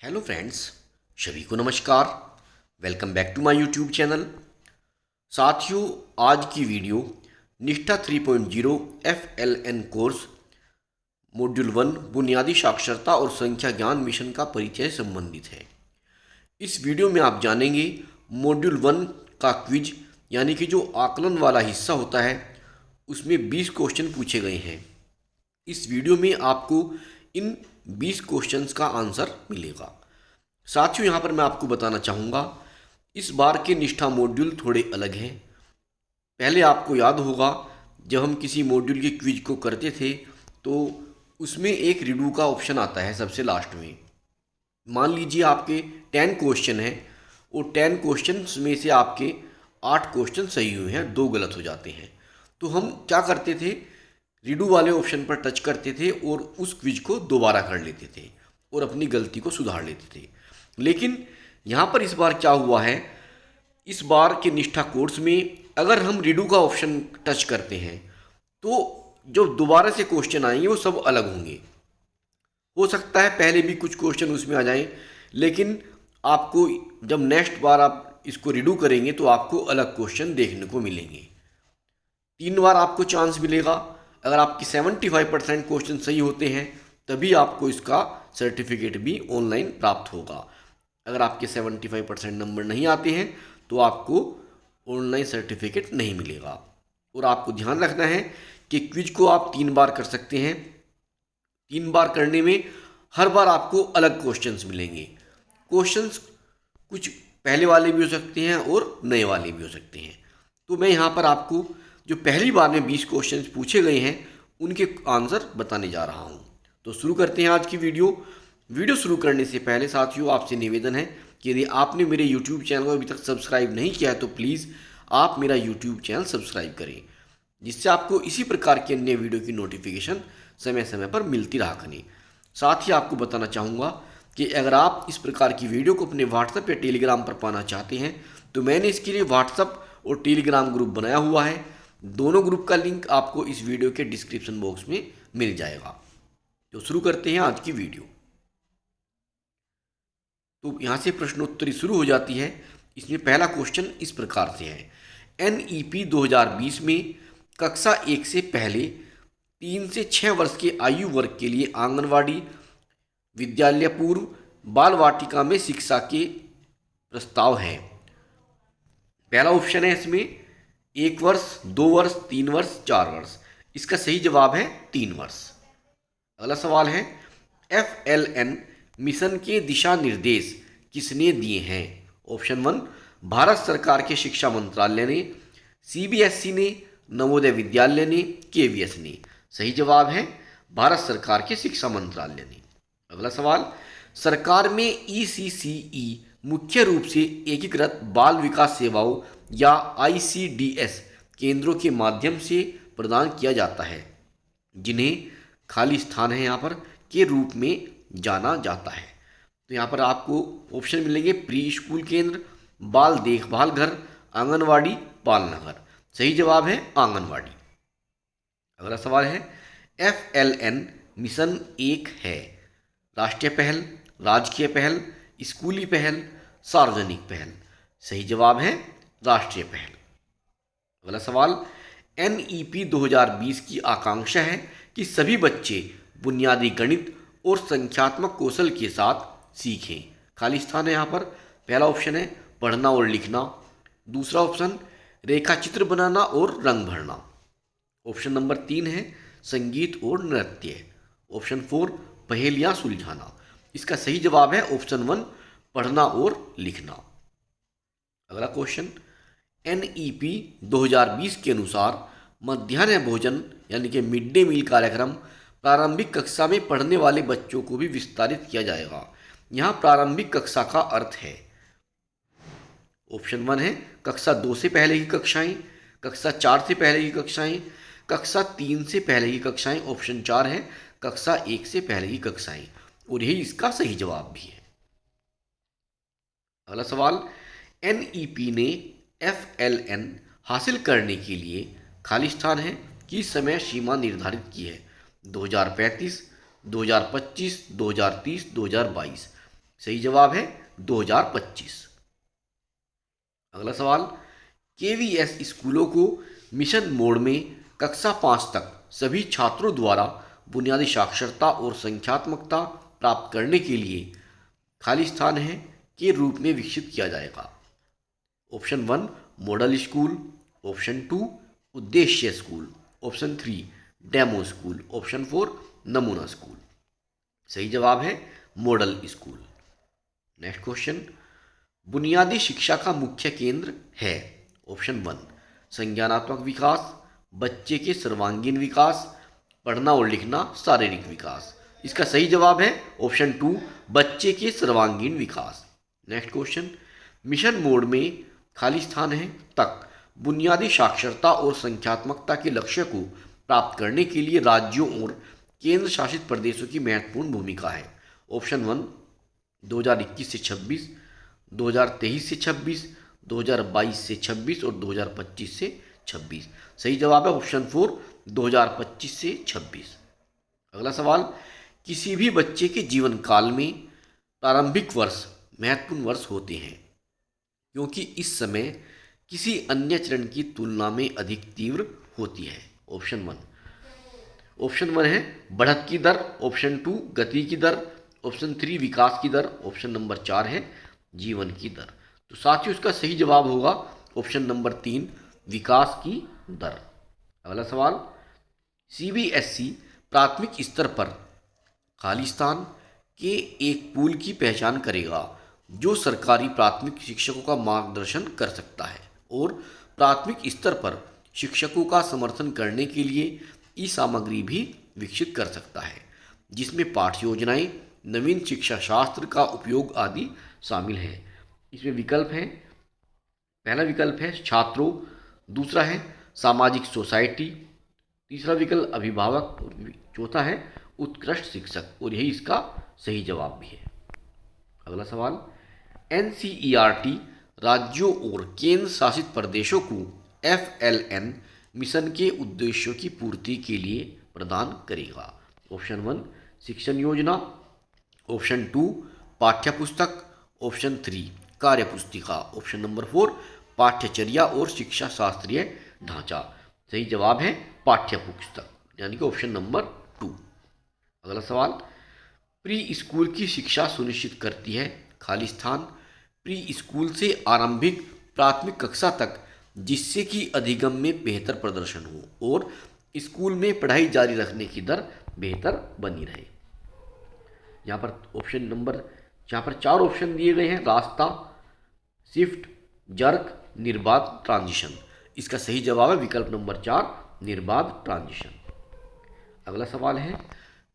Hello friends, सभी को नमस्कार। Welcome back to my YouTube channel. साथियों, आज की वीडियो निष्ठा 3.0 FLN कोर्स मॉड्यूल 1 बुनियादी साक्षरता और संख्या ज्ञान मिशन का परिचय से संबंधित है। इस वीडियो में आप जानेंगे मॉड्यूल 1 का क्विज, यानी कि जो आकलन वाला हिस्सा होता है उसमें 20 क्वेश्चन पूछे गए हैं। इस वीडियो में आपको इन 20 क्वेश्चंस का आंसर मिलेगा। साथियों, यहाँ पर मैं आपको बताना चाहूँगा, इस बार के निष्ठा मॉड्यूल थोड़े अलग हैं। पहले आपको याद होगा, जब हम किसी मॉड्यूल के क्विज को करते थे तो उसमें एक रीडू का ऑप्शन आता है सबसे लास्ट में। मान लीजिए आपके 10 क्वेश्चन हैं और 10 क्वेश्चन में से आपके 8 क्वेश्चन सही हुए हैं, 2 गलत हो जाते हैं। तो हम क्या करते थे, रीडू वाले ऑप्शन पर टच करते थे और उस क्विज को दोबारा कर लेते थे और अपनी गलती को सुधार लेते थे। लेकिन यहाँ पर इस बार क्या हुआ है, इस बार के निष्ठा कोर्स में अगर हम रीडू का ऑप्शन टच करते हैं तो जो दोबारा से क्वेश्चन आएंगे वो सब अलग होंगे। हो सकता है पहले भी कुछ क्वेश्चन उसमें आ जाएं, लेकिन आपको जब नेक्स्ट बार आप इसको रीडू करेंगे तो आपको अलग क्वेश्चन देखने को मिलेंगे। 3 बार आपको चांस मिलेगा। अगर आपकी 75% क्वेश्चन सही होते हैं तभी आपको इसका सर्टिफिकेट भी ऑनलाइन प्राप्त होगा। अगर आपके 75% नंबर नहीं आते हैं तो आपको ऑनलाइन सर्टिफिकेट नहीं मिलेगा। और आपको ध्यान रखना है कि क्विज को आप 3 बार कर सकते हैं। 3 बार करने में हर बार आपको अलग क्वेश्चंस मिलेंगे। क्वेश्चंस कुछ पहले वाले भी हो सकते हैं और नए वाले भी हो सकते हैं। तो मैं यहाँ पर आपको जो पहली बार में 20 क्वेश्चंस पूछे गए हैं उनके आंसर बताने जा रहा हूँ। तो शुरू करते हैं आज की वीडियो शुरू करने से पहले साथियों, आपसे निवेदन है कि यदि आपने मेरे YouTube चैनल को अभी तक सब्सक्राइब नहीं किया है तो प्लीज़ आप मेरा YouTube चैनल सब्सक्राइब करें, जिससे आपको इसी प्रकार की अन्य वीडियो की नोटिफिकेशन समय समय पर मिलती रहा करें। साथ ही आपको बताना चाहूँगा कि अगर आप इस प्रकार की वीडियो को अपने व्हाट्सएप या टेलीग्राम पर पाना चाहते हैं तो मैंने इसके लिए व्हाट्सएप और टेलीग्राम ग्रुप बनाया हुआ है। दोनों ग्रुप का लिंक आपको इस वीडियो के डिस्क्रिप्शन बॉक्स में मिल जाएगा। तो शुरू करते हैं आज की वीडियो। तो यहाँ से प्रश्नोत्तरी शुरू हो जाती है। इसमें पहला क्वेश्चन इस प्रकार से है, NEP 2020 में कक्षा 1 से पहले 3 से 6 वर्ष के आयु वर्ग के लिए आंगनवाड़ी, विद्यालय पूर्व, बाल वाटिका में शिक्षा के प्रस्ताव है। पहला ऑप्शन है इसमें 1 वर्ष, 2 वर्ष, 3 वर्ष, 4 वर्ष। इसका सही जवाब है 3 वर्ष। अगला सवाल है, FLN मिशन के दिशा निर्देश किसने दिए हैं? ऑप्शन 1 भारत सरकार के शिक्षा मंत्रालय ने, CBSE ने, नवोदय विद्यालय ने, KVS ने। सही जवाब है भारत सरकार के शिक्षा मंत्रालय ने। अगला सवाल, सरकार में ECCE मुख्य रूप से एकीकृत बाल विकास सेवाओं या ICDS केंद्रों के माध्यम से प्रदान किया जाता है, जिन्हें खाली स्थान है यहाँ पर के रूप में जाना जाता है। तो यहाँ पर आपको ऑप्शन मिलेंगे प्री स्कूल केंद्र, बाल देखभाल घर, आंगनवाड़ी, बालनगर। सही जवाब है आंगनवाड़ी। अगला सवाल है, FLN मिशन 1 है राष्ट्रीय पहल, राजकीय पहल, स्कूली पहल, सार्वजनिक पहल। सही जवाब है राष्ट्रीय पहल। अगला सवाल, NEP 2020 की आकांक्षा है कि सभी बच्चे बुनियादी गणित और संख्यात्मक कौशल के साथ सीखें। खाली स्थान है यहाँ पर। पहला ऑप्शन है पढ़ना और लिखना, दूसरा ऑप्शन रेखा चित्र बनाना और रंग भरना, ऑप्शन नंबर 3 है संगीत और नृत्य, ऑप्शन 4 पहेलियाँ सुलझाना। इसका सही जवाब है ऑप्शन 1 पढ़ना और लिखना। अगला क्वेश्चन, NEP 2020 के अनुसार मध्याह्न भोजन यानी कि मिड डे मील कार्यक्रम प्रारंभिक कक्षा में पढ़ने वाले बच्चों को भी विस्तारित किया जाएगा। यहाँ प्रारंभिक कक्षा का अर्थ है, ऑप्शन 1 है कक्षा 2 से पहले की कक्षाएं, कक्षा 4 से पहले की कक्षाएं, कक्षा 3 से पहले की कक्षाएं, ऑप्शन 4 है कक्षा 1 से पहले की कक्षाएं, और यही इसका सही जवाब भी है। अगला सवाल, NEP ने FLN हासिल करने के लिए खाली स्थान है की समय सीमा निर्धारित की है? 2035, 2025, 2030, 2022। सही जवाब है 2025। अगला सवाल, केवीएस स्कूलों को मिशन मोड में कक्षा 5 तक सभी छात्रों द्वारा बुनियादी साक्षरता और संख्यात्मकता प्राप्त करने के लिए खाली स्थान है के रूप में विकसित किया जाएगा। ऑप्शन 1 मॉडल स्कूल, ऑप्शन 2 उद्देश्य school, option 3 demo school, option 4 नमूना स्कूल। सही जवाब है मॉडल स्कूल। नेक्स्ट क्वेश्चन, बुनियादी शिक्षा का मुख्य केंद्र है। ऑप्शन 1 संज्ञानात्मक विकास, बच्चे के सर्वांगीण विकास, पढ़ना और लिखना, शारीरिक विकास। इसका सही जवाब है ऑप्शन 2 बच्चे के सर्वांगीण विकास। नेक्स्ट क्वेश्चन, मिशन मोड में खाली स्थान है तक बुनियादी साक्षरता और संख्यात्मकता के लक्ष्य को प्राप्त करने के लिए राज्यों और केंद्र शासित प्रदेशों की महत्वपूर्ण भूमिका है। ऑप्शन 1 2021 से 26, 2023 से 26, 2022 से 26 और 2025 से 26। सही जवाब है ऑप्शन 4 2025 से 26। अगला सवाल, किसी भी बच्चे के जीवन काल में प्रारंभिक वर्ष महत्वपूर्ण वर्ष होते हैं क्योंकि इस समय किसी अन्य चरण की तुलना में अधिक तीव्र होती है। ऑप्शन 1 है बढ़त की दर, ऑप्शन 2 गति की दर, ऑप्शन 3 विकास की दर, ऑप्शन नंबर 4 है जीवन की दर। तो साथियों इसका सही जवाब होगा ऑप्शन नंबर 3 विकास की दर। अगला सवाल, सीबीएसई प्राथमिक स्तर पर खाली स्थान के एक पूल की पहचान करेगा जो सरकारी प्राथमिक शिक्षकों का मार्गदर्शन कर सकता है और प्राथमिक स्तर पर शिक्षकों का समर्थन करने के लिए ई सामग्री भी विकसित कर सकता है जिसमें पाठ्य योजनाएं, नवीन शिक्षा शास्त्र का उपयोग आदि शामिल है। इसमें विकल्प हैं, पहला विकल्प है छात्रों, दूसरा है सामाजिक सोसाइटी, तीसरा विकल्प अभिभावक और चौथा है उत्कृष्ट शिक्षक और यही इसका सही जवाब भी है। अगला सवाल, एनसीईआरटी राज्यों और केंद्र शासित प्रदेशों को एफएलएन मिशन के उद्देश्यों की पूर्ति के लिए प्रदान करेगा। ऑप्शन 1 शिक्षण योजना, ऑप्शन 2 पाठ्यपुस्तक, ऑप्शन 3 कार्यपुस्तिका, ऑप्शन नंबर 4 पाठ्यचर्या और शिक्षा शास्त्रीय ढांचा। सही जवाब है पाठ्यपुस्तक यानी कि ऑप्शन नंबर 2। अगला सवाल, प्री स्कूल की शिक्षा सुनिश्चित करती है खाली स्थान प्री स्कूल से आरंभिक प्राथमिक कक्षा तक जिससे कि अधिगम में बेहतर प्रदर्शन हो और स्कूल में पढ़ाई जारी रखने की दर बेहतर बनी रहे। यहाँ पर 4 ऑप्शन दिए गए हैं, रास्ता, शिफ्ट, जर्क, निर्बाध, ट्रांजिशन। इसका सही जवाब है विकल्प नंबर 4 निर्बाध ट्रांजिशन। अगला सवाल है,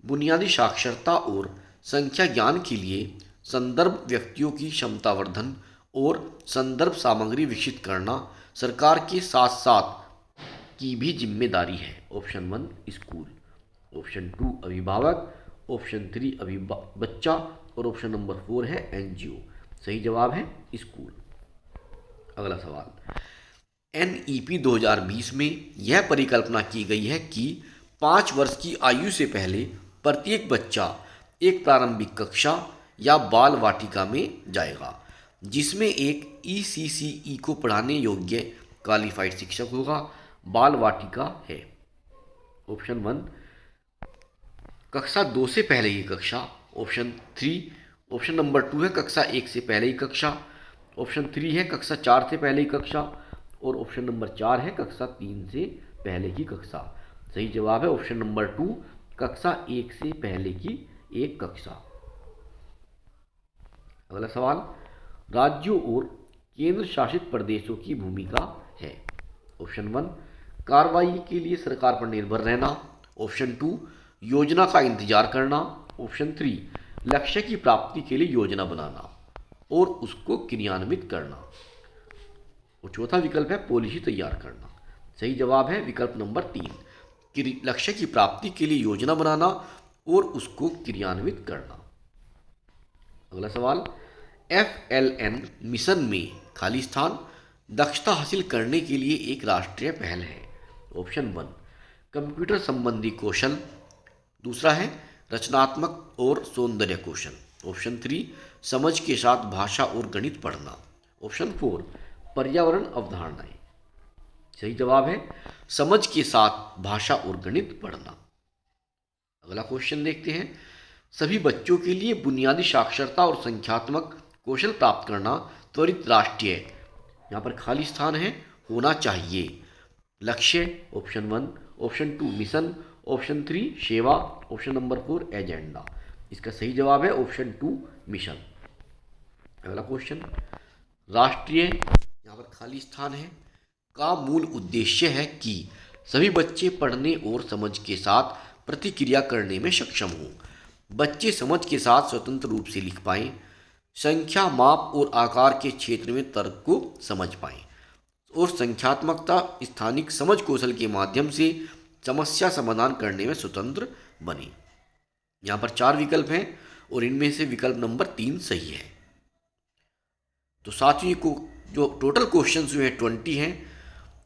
बुनियादी साक्षरता और संख्या ज्ञान के लिए संदर्भ व्यक्तियों की क्षमतावर्धन और संदर्भ सामग्री विकसित करना सरकार के साथ साथ की भी जिम्मेदारी है। ऑप्शन 1 स्कूल, ऑप्शन 2 अभिभावक, ऑप्शन 3 बच्चा और ऑप्शन नंबर 4 है एनजीओ। सही जवाब है स्कूल। अगला सवाल, एनईपी 2020 में यह परिकल्पना की गई है कि 5 वर्ष की आयु से पहले प्रत्येक बच्चा एक प्रारंभिक कक्षा या बाल वाटिका में जाएगा जिसमें एक ईसीसीई को पढ़ाने योग्य क्वालिफाइड शिक्षक होगा। बाल वाटिका है ऑप्शन 1 कक्षा 2 से पहले की कक्षा, ऑप्शन 3 ऑप्शन नंबर 2 है कक्षा 1 से पहले की कक्षा, ऑप्शन 3 है कक्षा 4 से पहले की कक्षा और ऑप्शन नंबर 4 है कक्षा 3 से पहले की कक्षा। सही जवाब है ऑप्शन नंबर 2 कक्षा 1 से पहले की एक कक्षा। अगला सवाल, राज्यों और केंद्र शासित प्रदेशों की भूमिका है। ऑप्शन 1 कार्रवाई के लिए सरकार पर निर्भर रहना, ऑप्शन 2 योजना का इंतजार करना, ऑप्शन 3 लक्ष्य की प्राप्ति के लिए योजना बनाना और उसको क्रियान्वित करना और चौथा विकल्प है पॉलिसी तैयार करना। सही जवाब है विकल्प नंबर 3 लक्ष्य की प्राप्ति के लिए योजना बनाना और उसको क्रियान्वित करना। अगला सवाल, एफएलएन मिशन में खाली स्थान दक्षता हासिल करने के लिए एक राष्ट्रीय पहल है। ऑप्शन 1 कंप्यूटर संबंधी कौशल, दूसरा है रचनात्मक और सौंदर्य कौशल, ऑप्शन 3 समझ के साथ भाषा और गणित पढ़ना। ऑप्शन 4 पर्यावरण अवधारणाएं। सही जवाब है समझ के साथ भाषा और गणित पढ़ना। अगला क्वेश्चन देखते हैं। सभी बच्चों के लिए बुनियादी साक्षरता और संख्यात्मक कौशल प्राप्त करना त्वरित राष्ट्रीय, यहाँ पर खाली स्थान है, होना चाहिए लक्ष्य। ऑप्शन 1, ऑप्शन 2 मिशन, ऑप्शन 3 सेवा, ऑप्शन नंबर 4 एजेंडा। इसका सही जवाब है ऑप्शन 2 मिशन। अगला क्वेश्चन, राष्ट्रीय, यहाँ पर खाली स्थान है, का मूल उद्देश्य है कि सभी बच्चे पढ़ने और समझ के साथ प्रतिक्रिया करने में सक्षम हों, बच्चे समझ के साथ स्वतंत्र रूप से लिख पाएं, संख्या, माप और आकार के क्षेत्र में तर्क को समझ पाएं और संख्यात्मकता स्थानिक समझ कौशल के माध्यम से समस्या समाधान करने में स्वतंत्र बने। यहाँ पर 4 विकल्प हैं और इनमें से विकल्प नंबर 3 सही है। तो साथियों को जो टोटल क्वेश्चन जो हैं 20 हैं,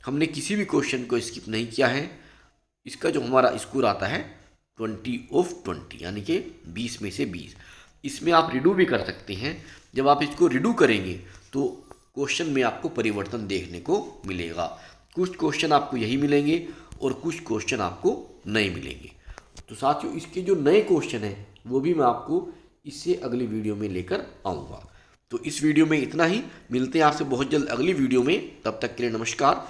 हमने किसी भी क्वेश्चन को स्किप नहीं किया है। इसका जो हमारा स्कोर आता है 20/20, यानी कि 20 में से 20। इसमें आप रिडू भी कर सकते हैं। जब आप इसको रिडू करेंगे तो क्वेश्चन में आपको परिवर्तन देखने को मिलेगा। कुछ क्वेश्चन आपको यही मिलेंगे और कुछ क्वेश्चन आपको नहीं मिलेंगे। तो साथियों इसके जो नए क्वेश्चन हैं वो भी मैं आपको इससे अगली वीडियो में लेकर आऊँगा। तो इस वीडियो में इतना ही, मिलते हैं आपसे बहुत जल्द अगली वीडियो में। तब तक के लिए नमस्कार।